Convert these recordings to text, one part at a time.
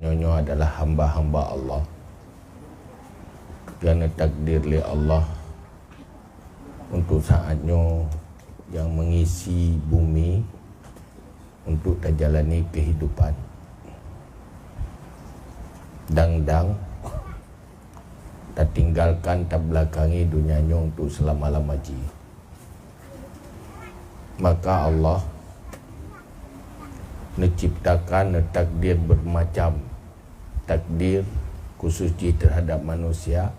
Nyonya adalah hamba-hamba Allah, kerana takdir oleh Allah untuk saatnya yang mengisi bumi untuk terjalani kehidupan. Dang-dang tertinggalkan terbelakangi dunianya untuk selama-lamanya. Maka Allah menciptakan takdir bermacam, takdir khususnya terhadap manusia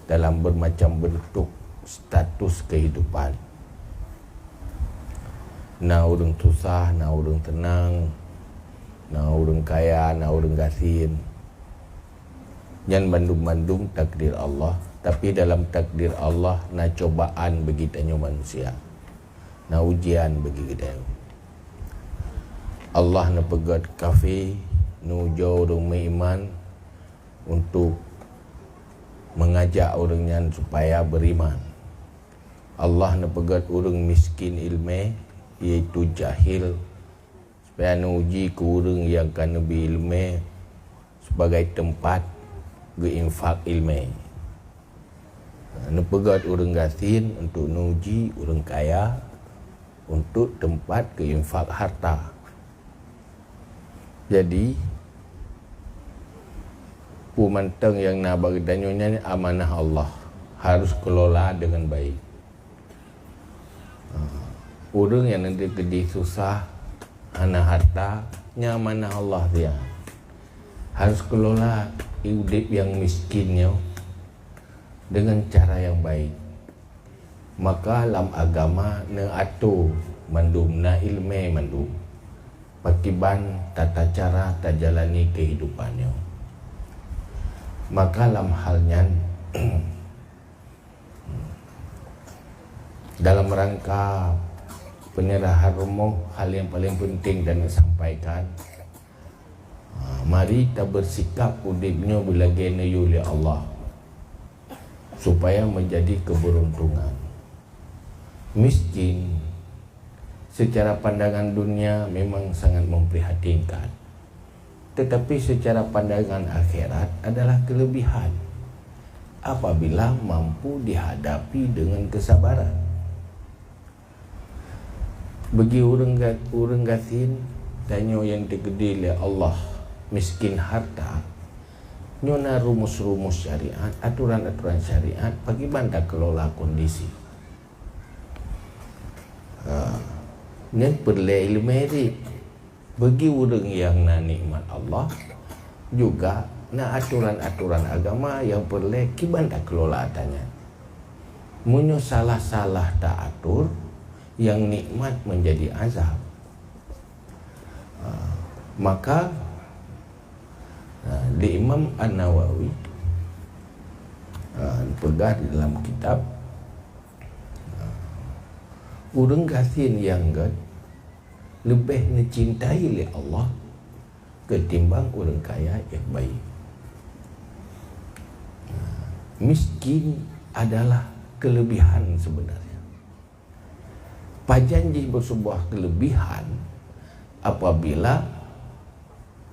dalam bermacam bentuk status kehidupan. Na orang susah, na orang tenang, na orang kaya, na orang gasin. Yang bandung-bandung takdir Allah. Tapi dalam takdir Allah, na cobaan bagi tanya manusia, na ujian bagi kita. Allah na pegat kafe, nu jauh orang beriman untuk mengajak orangnya supaya beriman. Allah na pegat orang miskin ilmu, iaitu jahil, supaya na uji ke orang yang kan lebih ilmu sebagai tempat berinfak ilmu. Na pegat orang gasin untuk nuji orang kaya untuk tempat keinfak harta. Jadi pemantang yang nak bagi danyonya ni amanah Allah, harus kelola dengan baik. Orang yang nanti kedih susah, hana harta, nya amanah Allah dia. Harus kelola hidup yang miskinnya dengan cara yang baik. Maka dalam agama na atur mandum na ilmu mandum pakiban tata cara terjalani kehidupannya. Maka dalam halnya dalam rangka penyerahan rumah, hal yang paling penting dan disampaikan, mari kita bersikap udibnya bila gena oleh Allah supaya menjadi keberuntungan. Miskin secara pandangan dunia memang sangat memprihatinkan, tetapi secara pandangan akhirat adalah kelebihan apabila mampu dihadapi dengan kesabaran. Bagi orang gasin tanya yang digede oleh Allah miskin harta, nyona rumus-rumus syariat, aturan-aturan syariat bagi banda kelola kondisi. Ini perlu ilmu ini. Bagi orang yang nak nikmat Allah juga nak aturan-aturan agama yang perlu kiban tak kelola tanya. Munyo salah-salah tak atur, yang nikmat menjadi azab. Maka di Imam An-Nawawi pegang di dalam kitab, orang gasin yang lebih mencintai oleh Allah ketimbang orang kaya yang baik. Miskin adalah kelebihan sebenarnya. Pajanji bersebuah kelebihan apabila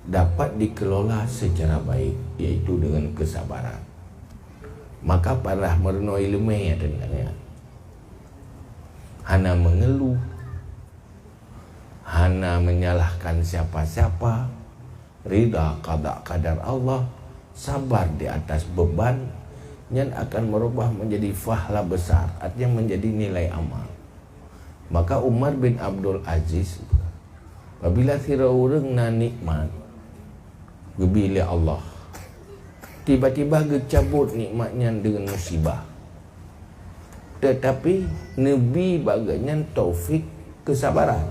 dapat dikelola secara baik, iaitu dengan kesabaran. Maka para merenung ilmu yang dengannya hana mengeluh, hana menyalahkan siapa-siapa, rida qada qadar Allah, sabar di atas beban yang akan merubah menjadi pahala besar, artinya menjadi nilai amal. Maka Umar bin Abdul Aziz apabila kira orang na nikmat gebila Allah, tiba-tiba gecabut nikmatnya dengan musibah, tetapi Nabi bagainya taufik kesabaran.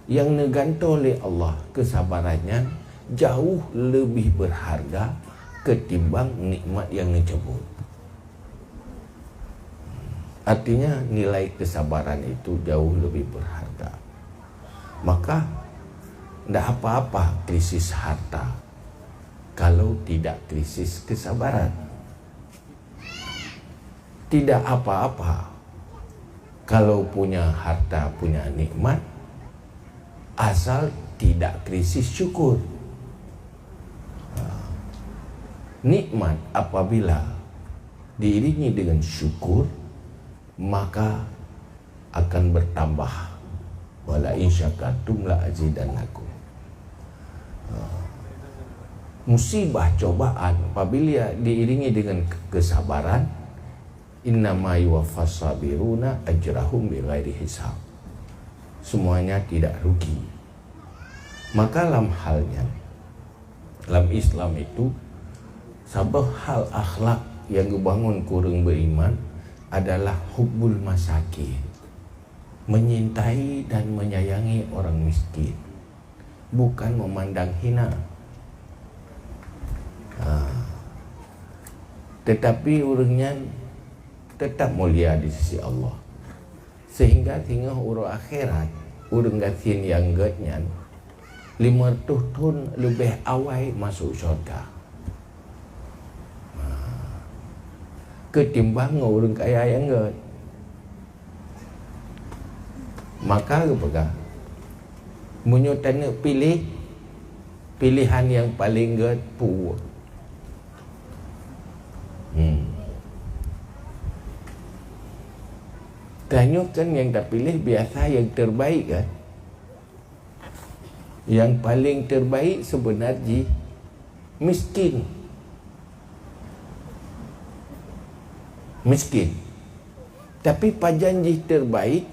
Yang neganto oleh Allah kesabarannya jauh lebih berharga ketimbang nikmat yang ngecabut. Artinya nilai kesabaran itu jauh lebih berharga. Maka tidak apa-apa krisis harta kalau tidak krisis kesabaran. Tidak apa-apa kalau punya harta, punya nikmat, asal tidak krisis syukur. Nikmat apabila diiringi dengan syukur, maka akan bertambah. Wala in syakartum la azidannakum. Musibah cobaan apabila diiringi dengan kesabaran, innama yuwaffas sabiruna ajrahum bighairi hisab. Semuanya tidak rugi. Maka dalam halnya, dalam Islam itu sabah hal akhlak yang dibangun kurang beriman adalah hubbul masakin, menyintai dan menyayangi orang miskin, bukan memandang hina. Tetapi orangnya tetap mulia di sisi Allah, sehingga tinggal urut akhirat orang gatin yang getnya 500 tahun lebih awal masuk syurga ketimbang orang kaya yang get. Maka apa? Menyutana pilih pilihan yang paling get puas. Tanya kan yang tak pilih biasa yang terbaik kan. Yang paling terbaik sebenarnya miskin. Miskin. Tapi pajanji terbaik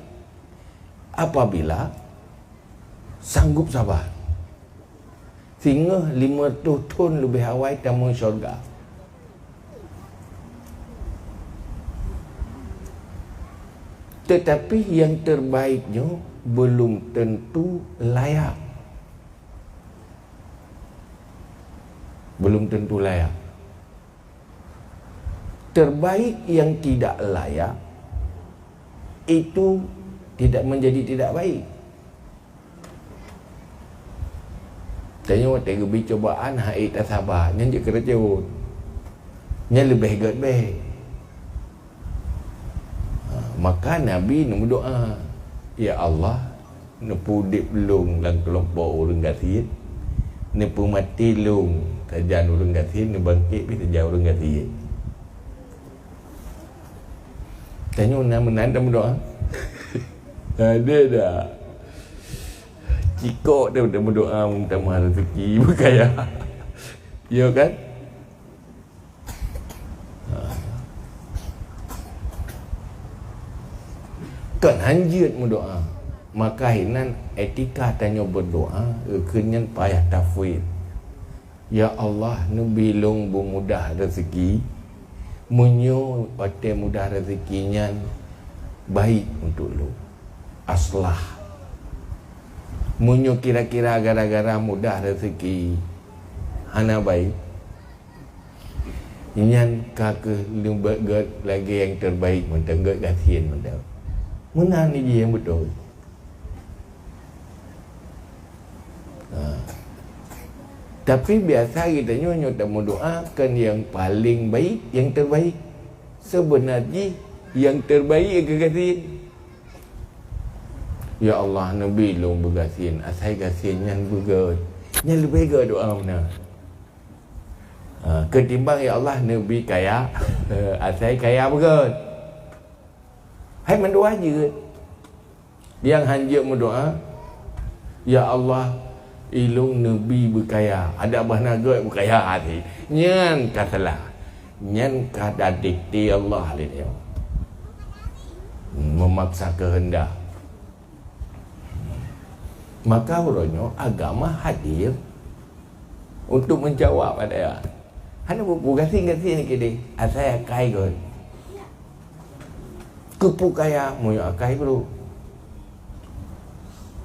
apabila sanggup sabar. Sehingga 500 tahun lebih awal tamu syurga. Tetapi yang terbaiknya belum tentu layak. Belum tentu layak. Terbaik yang tidak layak itu tidak menjadi tidak baik. Tanya waktu kebi cobaan haid tak sabar, yang je kerja pun. Yang lebih baik. Maka Nabi nak berdoa, ya Allah, nepu dip belum dalam kelompok orang gatin, nepu mati lung tajan orang gatin, ne bangkit pi tajan orang gatin. Tanya nama nanda berdoa. Ada dah. Cikok dia berdoa minta mahal rezeki berkaya. Ya kan? Kan hanjut berdoa. Maka hinan etika tanya berdoa kenyan payah tafwid. Ya Allah, Nabi long mudah rezeki. Munyo pate mudah rezekinya baik untuk lu. Aslah. Munyo kira-kira gara-gara mudah rezeki hana baik. Inyan kakek lumbat lagi yang terbaik mentenggat gatin mendak. Mana ni dia yang betul? Tapi biasa kita nyata mendoakan yang paling baik, yang terbaik. Sebenarnya yang terbaik kegasin. Ya Allah, Nabi long bergasin, asai gasin yang bergat. Yang lebih baik doa mana? Ketimbang ya Allah, Nabi kaya, asai kaya bergat. Hai mendoa je. Yang hanjak mendoa, ya Allah, ilung Nabi berkaya. Ada abah naga berkaya hati. Nyan katalah. Nyan kata dikti Allah dia. Memaksa kehendak. Maka orangnya agama hadir untuk menjawab pada ya. Hana bergasi-gasi ni kini. Asal kai kot. Kepu kaya moyo akai bro.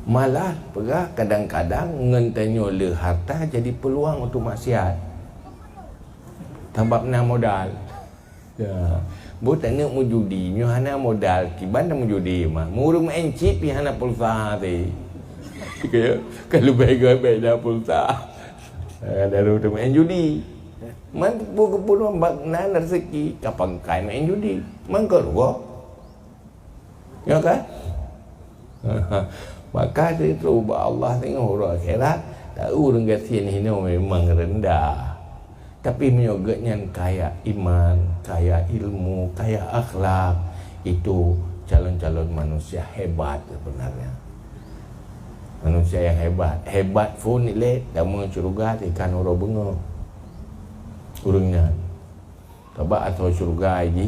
Malah perah kadang-kadang ngentanyo le harta jadi peluang untuk maksiat. Sebab na modal. Ya. Bu tanya mu judi, nyo hana modal, kiban mu judi mah. Mu main chip pi hana pulsa ti. Kaya kalau baik-baik dah pulsa. Ada tu main judi. Man bu kepeluang bak nan rezeki kapan kai main judi. Man ko ya kan? Maka itu Allah tengok orang akhirat, tahu orang kata ni memang rendah. Tapi menyoganya kaya iman, kaya ilmu, kaya akhlak, itu calon-calon manusia hebat sebenarnya. Manusia yang hebat. Hebat pun nilai dama syurga ikan orang bunga. Urangnya. Tabak atau syurga lagi.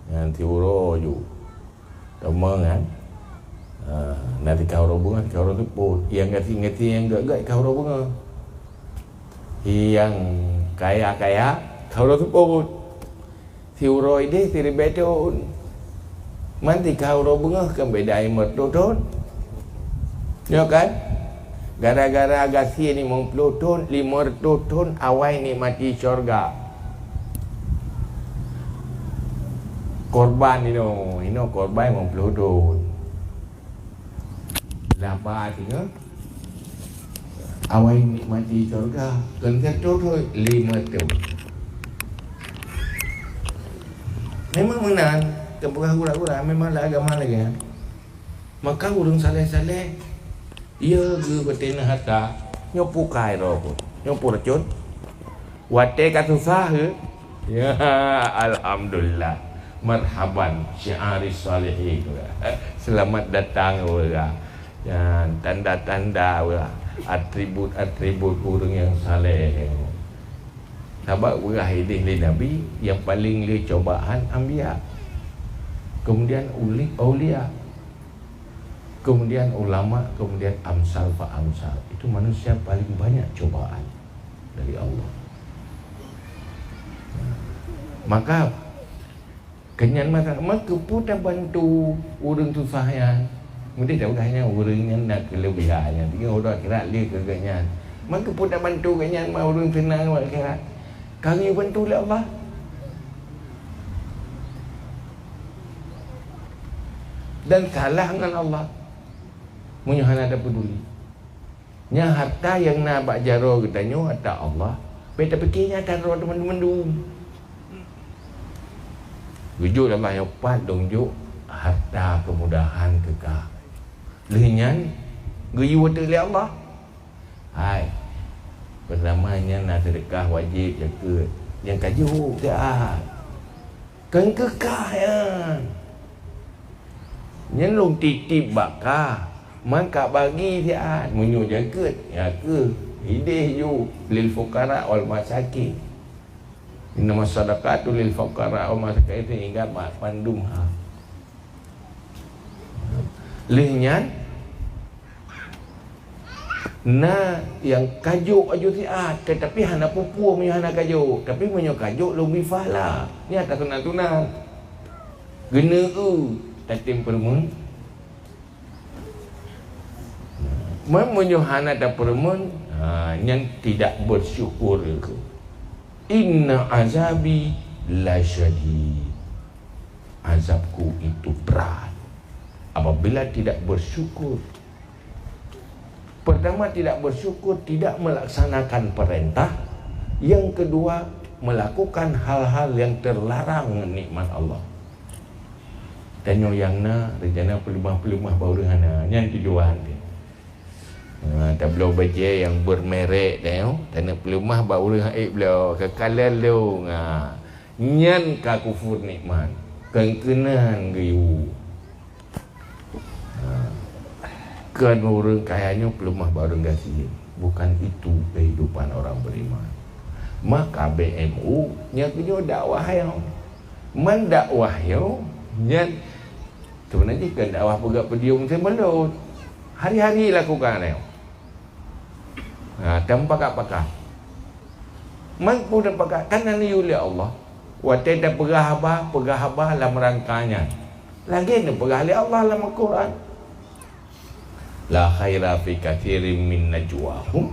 Nanti uro ju. Dama kan. Nanti kau orang bunga, kau orang teput. Yang ngati-ngati yang gak-gak kau orang bunga. Yang kaya-kaya kau orang teput. Si uro ini tiri beton. Manti kau orang bunga kan beda mertotun. Ya kan? Gara-gara agasi ni 50 ton, 500 ton awai ni mati syurga. Korban ini korban 50 ton. Lapa tengok. Awai ni mati syurga. Kan kata thôi 5 ton. Memang menang. Kepukah gula-gula memanglah agama lagi. Maka urang saleh-saleh ia ke betina harta nyopu kai roh nyopu racun wate katusah ya alhamdulillah marhaban syiari salihin selamat datang wala ya tanda-tanda wala atribut-atribut orang yang saleh. Sebab wala hidup li nabi yang paling li cobaan anbiya, kemudian aulia, kemudian ulama, kemudian amsal fa amsal. Itu manusia paling banyak cobaan dari Allah. Maka kenyan maka putar bantu urang tu sahayan. Mungkin dah udahnya urangnya nak kelebihannya. Tiga orang kira dia ke kenyan. Maka putar bantu kenyan mah urang senang wak kira. Kami bantu oleh Allah. Dan kalah dengan Allah. Menyuhana ada peduli. Nya harta yang nak bak jaro katanya harta Allah. Beta fikirnya kan roh teman-teman. Wujud Allah yang pat dongjuk harta kemudahan kekal. Lenyan geyu oleh Allah. Hai. Pertamanya nak sedekah wajib jaga. Yang kaju dah. Kan kekal ya. Yang long titip bakar. Maka bagi dia munyo jaket ya ke hidih you lil fuqara wal masakin. Inna masadaqatu lil fuqara wal masakin itu ingat pandumha. Lihnya na yang kajuk aju siat tetapi hana pupu munyo hana kajuk tapi munyo kajuk lumbi fala ni atas tunang-tunang gena tatim permun. Menyuhana dan permun yang tidak bersyukur ke. Inna azabi la syadid. Azabku itu berat apabila tidak bersyukur. Pertama, tidak bersyukur, tidak melaksanakan perintah. Yang kedua, melakukan hal-hal yang terlarang nikmat Allah. Dan yang na rencana pelimah-pelimah baru hana yang tujuan dia. Tablo baca yang bermerek dah tanah pelumah baru haib beliau kekalan lu nyan ka kufur nikmat kenkenan geyu kan orang kayanya pelumah baru gasih. Bukan itu kehidupan orang beriman. Maka BMU nya kunyo dakwah yang man dakwah yo nyan sebenarnya kan dakwah pegak pedium sebelut hari-hari lakukan yo. Tanpa pakak-pakak mampu dan pakak kan ni oleh Allah wate dah pegah-habah dalam rangkanya lagi ni pegah oleh Allah dalam Al-Quran la khaira fi katsirin min najwahum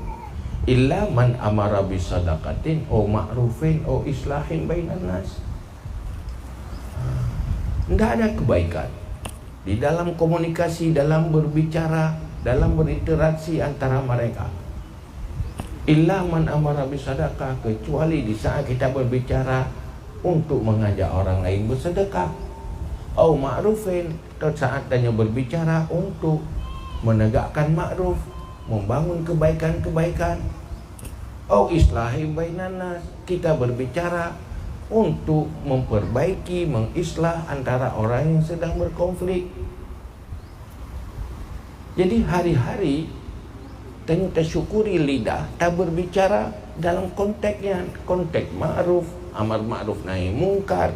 illa man amara bisadaqatin aw ma'rufin aw islahin bainan nas. Tidak ada kebaikan di dalam komunikasi, dalam berbicara, dalam berinteraksi antara mereka. Illa man amara bisadaqah, kecuali di saat kita berbicara untuk mengajak orang lain bersedekah. Au ma'rufin, atau saat tanya berbicara untuk menegakkan makruf, membangun kebaikan-kebaikan. Islahi bainan nas, kita berbicara untuk memperbaiki, mengislah antara orang yang sedang berkonflik. Jadi hari-hari kita syukuri lidah, tak berbicara dalam konteksnya, konteks ma'ruf, amar ma'ruf nahi mungkar,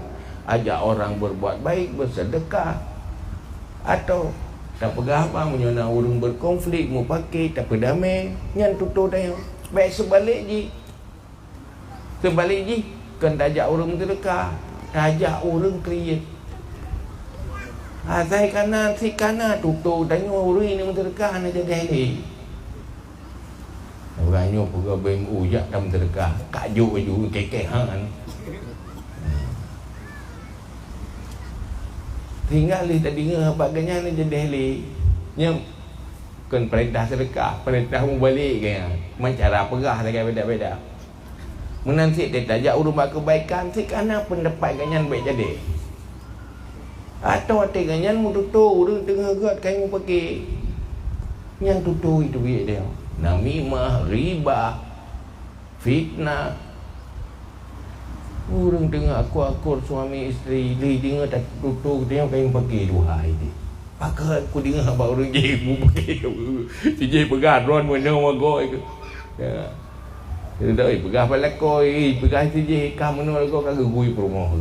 ajak orang berbuat baik, bersedekah, atau tak pegah apa menyona orang berkonflik, mu pakai tak berdamai, nyan tutur dah. Baik sebalik ji kan tajak orang terdekat, tajak orang create. Saya kanan si kanan tutur tanya orang ini terdekat nak jadi ni. Orangnya pergi BMU jak dalam terdekat, kajuk baju kekehan. Tinggal tadi dengar bagainya ni jadi ni. Nyam kan perintah sedekah, perintah mu balik kan. Cara perah lagi beda-beda. Menanti dia tajak urus kebaikan, si kana pendapat ganyan baik jadi. Atau hati ganyan mu tutur, urus tengah gat kain mu pakai. Yang tutur itu biar dia. Namimah, riba, fitnah. Urang tengah aku suami isteri, dia dengar tak tutur, dia kain pakai duhai dia. Pakai aku dengar abang orang je mu pakai. Si je pegang ron mana mago itu. Ya. Dia tak pegang balakoi, pegang si je kam mana lagu kagak gui promo.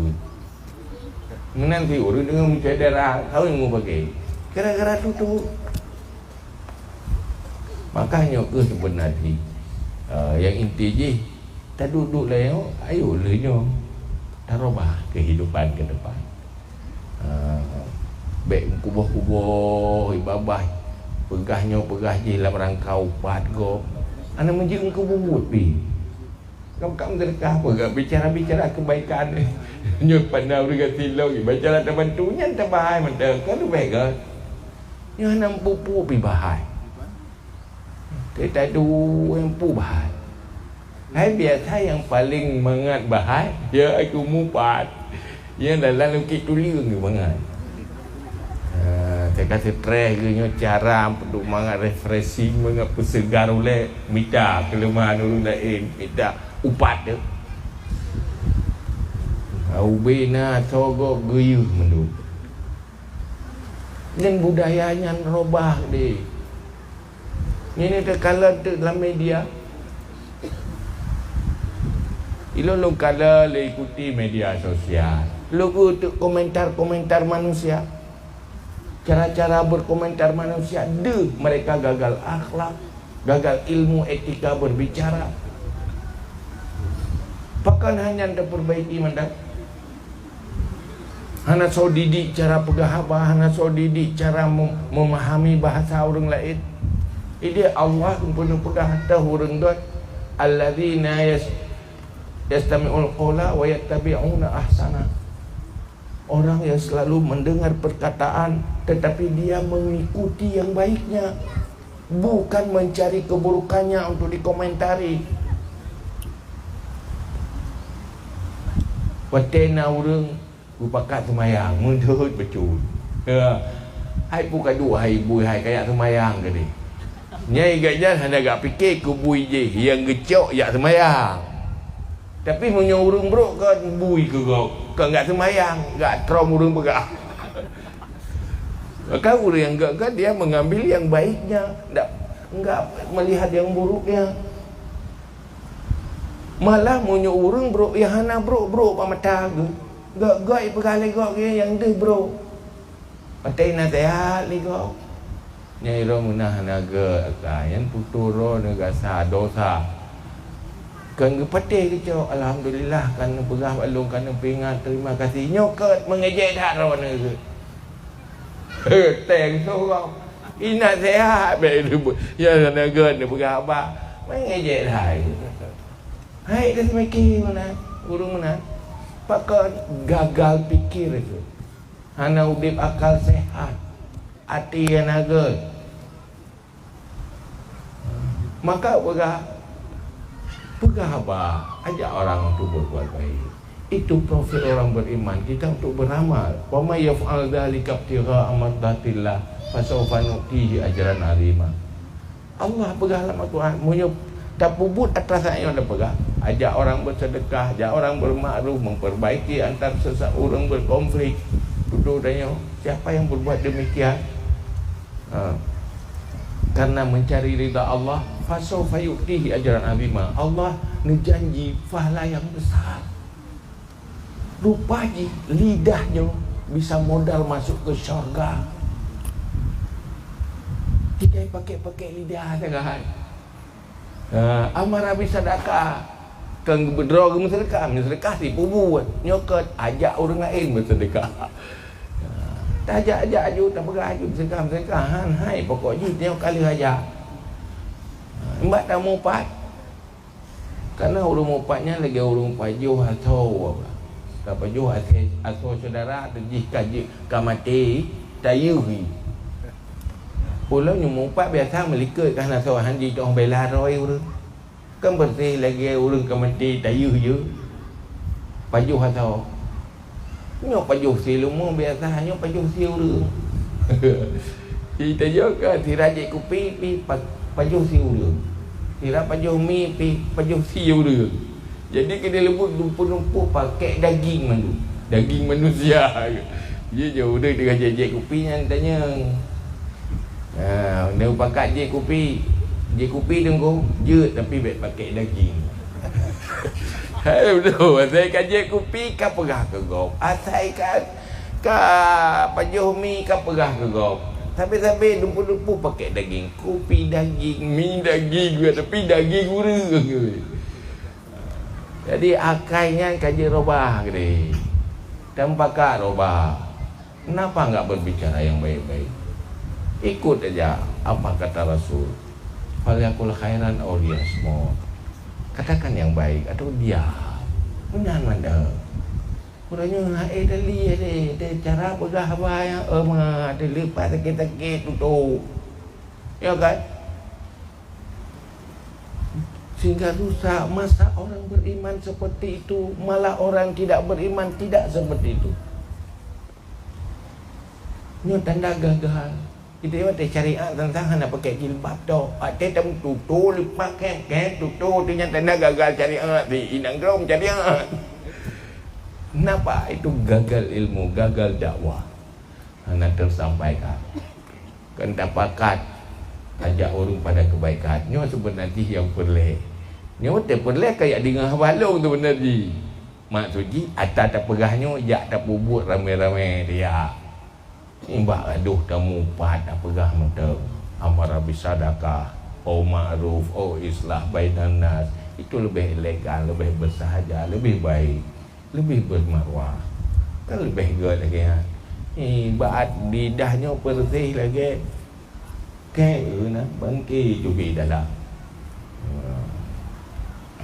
Menanti orang dengar mu cedera, tahu yang mu pakai. Gara-gara tutur. Makanya ke sebenarnya yang inti je tak duduk lah ayo lehnya darubah kehidupan ke depan. Baik kubah-kubah ibabah pegahnya je dalam rangkau upat go ana menjadi engkau bubut pi kam terkah apa bicara kebaikan nyo pandau dengan silau bicara teman tu nyan tebai mentang kan baik ke nyo nam pupu pi bahai kita du yang pu bahai hai biasa yang paling mengat bahai ya aku mupat yang dalam lukit tuliung ni bangat. Saya kata stres ke cara untuk mangat refreshing, mangat persegar oleh minta kelemahan orang lain, minta upat dia. Ubina sogok guyuh menurut. Dan budayanya robah dia. Ini terkala dalam media. Ilolong kala ikuti media sosial. Lugu untuk komentar-komentar manusia. Cara-cara berkomentar manusia, mereka gagal akhlak, gagal ilmu etika berbicara. Bahkan hanya anda perbaiki mendak. Hana so didik cara pegahaba, hana so didik cara memahami bahasa orang lain. Ini Allah punya pegah tahu orang dot. Alladzina yastami'ul qawla wa yattabi'una ahsana. Orang yang selalu mendengar perkataan tetapi dia mengikuti yang baiknya, bukan mencari keburukannya untuk dikomentari. Patena orang bupakat semayang mundut becul. Hai buka dua hai bui hai kayak semayang ke ni. Nyai gajah hendak gak fikir ke bui je yang gecok yak semayang. Tapi punya urung bro kan bui ke kau enggak semayang, enggak trom urung pegah. Maka orang yang enggak kan dia mengambil yang baiknya, enggak melihat yang buruknya. Malah punya urung bro yang hana bro pak mata ke. Enggak pegah legok ke yang deh bro. Patai na sehat legok. Nyai ro munah naga yang tuturo naga sa dosa. Kan gepatih ke cok alhamdulillah kan pegah balung kan pingat terima kasih nyoket mengejek dak ron ke teng sorang ina sehat be ya naga ni pegah apa mengejek dak hai dah semiki mana urung mana pakai gagal pikir itu hana udip akal sehat hati yang naga maka pegah apa? Ajak orang untuk berbuat baik. Itu profil orang beriman. Kita untuk beramal. Wa may yaf'al dzalika ibtigha'a mardatillah fasawfa nu'tihi ajran 'azima. Allah pegang lama Tuhan. Punya tak pubut atas saya dah pegang. Ajak orang bersedekah, ajak orang bermakruf, memperbaiki antar seseorang berkonflik. Duduk tanya, siapa yang berbuat demikian? Karena mencari ridha Allah, fasawfa yu'tihi ajran 'azima. Allah menjanji pahala yang besar. Rupanya lidahnya bisa modal masuk ke syurga. Kita pakai lidah jangan. Amar habis sedekah. Kan berdoa ke sedekah si pubu nyokot ajak orang lain bersedekah. Tak ajak aju tak pegang aju sedekah hai pokok ju tengok kali ajak. Mbak tak mupat. Karena urung mupatnya lagi urung pajuh atau apa. Pajuh atau saudara terjih kaji kamati tayuhi. Pulau nyumupat biasa melikat kan asal handi tu orang bela roi urang. Kan bersih lagi urang kamati tayuh je. Pajuh atau nyok pajuh silumu biasanya pajuh si urang. Kita juga tirajik kopi pi pajuh si urang. Tira pajuh mi pi pajuh si urang. Jadi kena lembut lumpur-lumpur pakai daging mandu. Daging manusia. Dia jauh dia dengan jejek kopinya tanya. Dia pakai je kopi. Je kopi tengok je tapi baik pakai daging. Hai betul. Saya kaji kopi kau pegah ke gop. Asai kan pajuh mi kau pegah ke gop. Tapi lumpur-lumpur pakai daging. Kopi daging, mi daging tapi daging urang. Jadi akainya kaji robah gede. Dan pakai robah. Kenapa enggak berbicara yang baik-baik? Ikut aja apa kata Rasul. Falyakul khairan aw liyasmut. Katakan yang baik atau diam. Benar mana? Kurangnya hai dali ada cara pegah apa yang ada lepas sakit-sakit tu. Ya kan? Sehingga rusak masa orang beriman seperti itu. Malah orang tidak beriman tidak seperti itu. Ini tanda gagal. Kita ada syariat tentang nak pakai jilbab tu. Ada tamu tutu lepas kan tutu tu yang tanda gagal syariat di inang gerom syariat. Kenapa? Itu gagal ilmu, gagal dakwah. Nak tersampaikan. Kan dapakat ajak orang pada kebaikan. Nyo sebenarnya yang perleh. Nyo terperleh kayak dengan balong tu benar ji. Maksudnya atas tak pegahnya jak tak bubut ramai-ramai dia. Imbak aduh tamu pat tak pegah mentang. Amar bisadaqah, au ma'ruf, au islah bainan nas. Itu lebih elegan, lebih bersahaja, lebih baik, lebih bermarwah. Kan lebih good lagi ha. Baat lidahnya bersih lagi. Kayak nak bangkit juga dalam.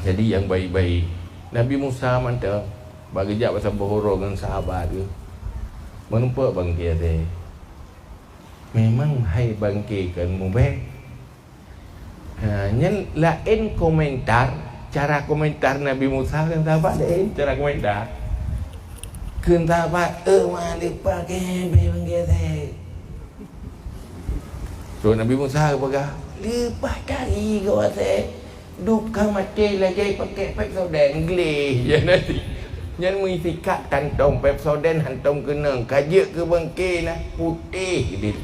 Jadi yang baik-baik. Nabi Musa mantap bagi jap pasal berhurau dengan sahabat dia. Menumpak bangkit dia. Memang hai bangkit kan mubah. Yang lain komentar, cara komentar Nabi Musa kan sahabat lain cara komentar. Kan sahabat malik pakai bangkit dia. So Nabi Musa apa? Lepas kali kau kata duka mati lagi pakai Pepsodent English je nanti. Yang mengisi kat kantong Pepsodent hantam kena kajak ke bangkit lah putih dia.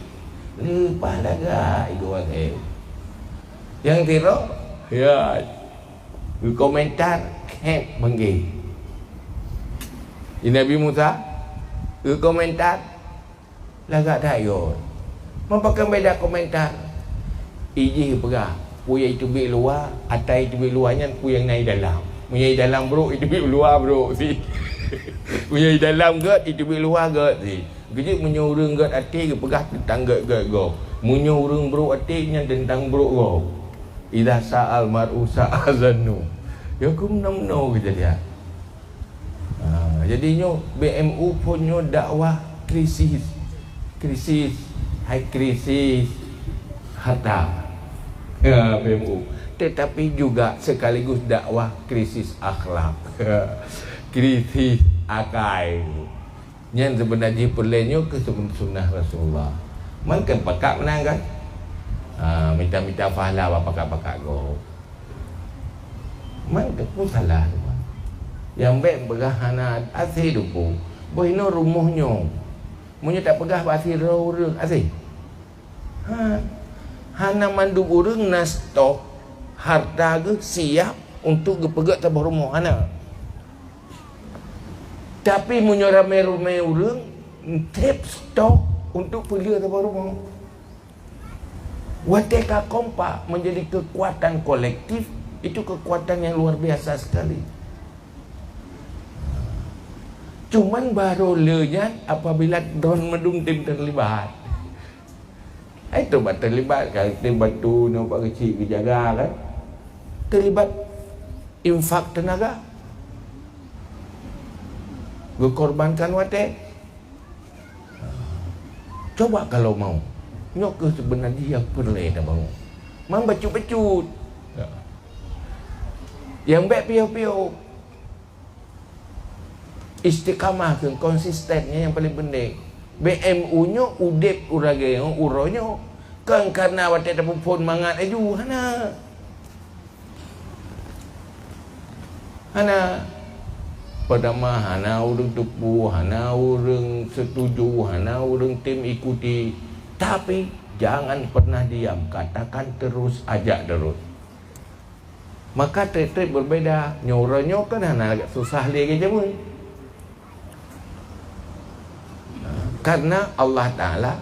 Lepas lagi kau kata. Yang kira ya komentar kek bangkit. Nabi Musa komentar lagak dah yo. Mempakai beda komentar. Iji pegah. Puya itu bik luar, atai itu bik luarnya, puya yang naik dalam. Puya dalam bro, itu bik luar bro. Si. Puya dalam get, itu bik luar get. Si. Kejap menyurung get hati ke pegah tentang get go. Menyurung bro hatinya tentang bro go. Idza sa'al mar'u sa'azannu. Ya kum namno kejadian. Jadinya BMU punya dakwah krisis. High krisis harta. BMU. Tetapi juga sekaligus dakwah krisis akhlak. kritis akai. Yang sebenarnya perlenyo ke sunnah Rasulullah. Mungkin pakak menang kan? Minta-minta pahala pakak-pakak go. Mungkin pun salah. Yang baik berahana asih dupu. Bohino rumahnya. Munyo tak pegah asih urang asih. Hana mandu urang na stok harta ke siap untuk gepegak tabah rumah hana. Tapi munyo ramai-ramai urang tip stok untuk pergi tabah rumah. Wateka kompak menjadi kekuatan kolektif, itu kekuatan yang luar biasa sekali. Cuman baru lenyat apabila don medung tim terlibat. Itu bat terlibat kan tim bantu nampak kecil kejaga kan. Terlibat infak tenaga. Berkorbankan watek. Coba kalau mau. Nyok ke sebenarnya dia perleh dah bangun. Mang bacut-bacut. Yang baik piau-piau. Istiqamah ke konsistennya yang paling penting. BMU-nya udip uragaya uronyo. Kan karena watak ada pun mangat aju hana. Hana padama hana urang tupu, hana urang setuju, hana urang tim ikuti. Tapi jangan pernah diam, katakan terus, ajak terus. Maka trik-trik berbeda. Nyoronyo kan hana agak susah lagi je pun. Karena Allah Ta'ala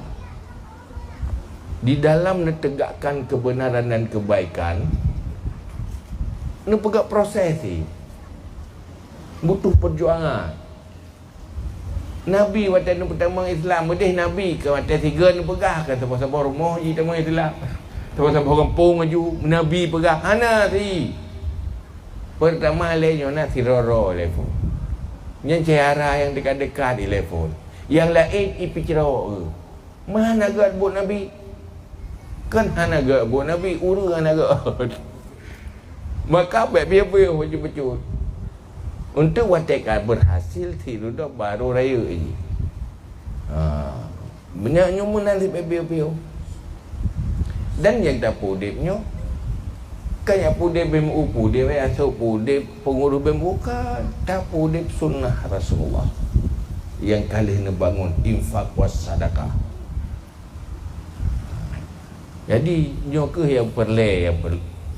di dalam menegakkan kebenaran dan kebaikan ini pegak prosesi, butuh perjuangan. Nabi waktu pertama Islam bedih Nabi ke waktu tiga ni pegah kan sebab rumah je tama Islam. Sebab kampung aju Nabi pegah hana si. Pertama lainnya nak tiroro telefon. Yang cara yang dekat-dekat di telefon. Yang lain ipiciro. Mana gad buat Nabi? Kan hana gad buat Nabi uru hana gad. Maka baik biar betul-betul. Untuk watekan berhasil tidak baru raya ini. Banyak nyumunan si biar-biar. Dan yang dah pudipnya kan yang pudip BMU pudip asal pudip pengurus BMU kan tak pudip sunnah Rasulullah. Yang kali nak bangun infak wassadaqah. Jadi nyoke yang perle yang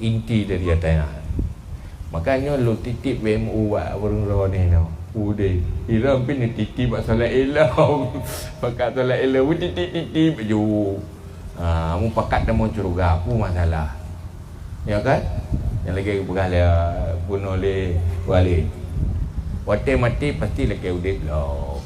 inti dari atanya. Makanya lu titip BMU buat orang ni tau. Udah, hilang pun titip buat solat elam. Pakat solat elam pun titip baju. Mu pakat dah mau curuga apa masalah. Ya kan? Yang lagi berkala bunuh oleh wali. Waktu mati pasti lagi udip lah.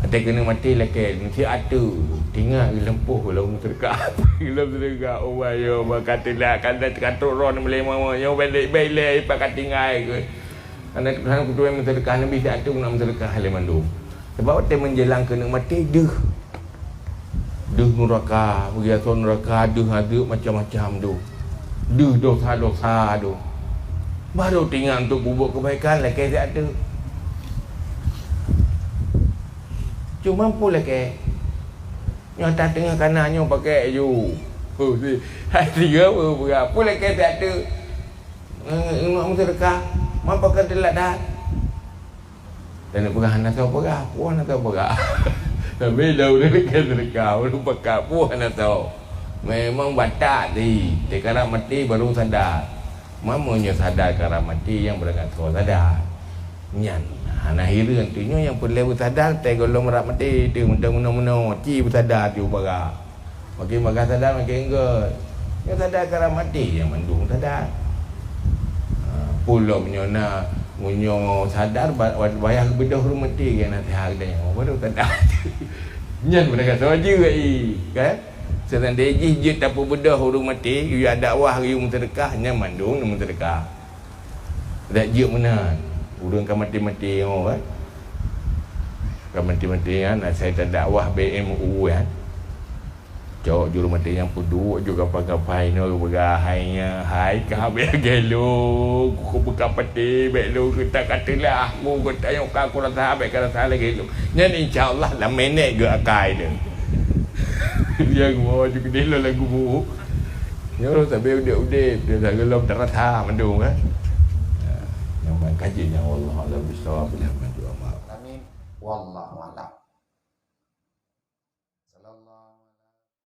Ada kena mati lagi mesti ada tinggal lempuh kalau terdekat kalau terdekat oh ayo bakatilah kan dah katuk ron boleh mau yo balik pakat tinggal ke anda kan kedua yang terdekat nabi tak ada nak terdekat hal mandum sebab waktu menjelang kena mati deh neraka pergi asal neraka ada macam-macam deh dosa-dosa baru tinggal untuk bubuh kebaikan lagi tak ada. Cuma pula ke nyata tengah kanannya pakai ju. Oh si. Hai tiga berapa pula ke tak ada. Nak sedekah. Mampu kan telat dah. Dan nak pegang anak tahu pegang. Puan nak tahu pegang. Tapi dah udah dekat sedekah. Baru pakai puan nak tahu. Memang batak ni. Dia kerap mati baru sadar. Mamanya sadar kerap mati yang berangkat kau sadar. Nyan. Anak hira tentunya yang perlu bersadar tak golong merak mati tu mudah-mudah ci bersadar tu baga. Makin baga sadar makin enggak. Yang sadar kerana mati yang mendung sadar. Pulau menyona munyo sadar bayar bedah rumah mati yang nanti harganya baru sadar. Nyan mereka saja kan. Sedang deji je tak bedah rumah mati, you ada dakwah you sedekah nyan mandung nemu sedekah. Dak je mana. Urang kan mati-mati kan. Kan mati-mati kan saya tak dakwah BMU kan. Cok juru mata yang peduk juga pakai no berahainya. Hai kau biar gelo. Ku buka peti belo kita katalah aku kata yang aku rasa baik kata salah gelo. Nyan insya-Allah lah menek ke akai dia. Dia gua juga dia lagu bu. Dia sampai udah dia tak gelom terasa mendung kan. Yang kaji yang Allah Allah bisawab yang maju amal. Amin. Wallahu a'lam.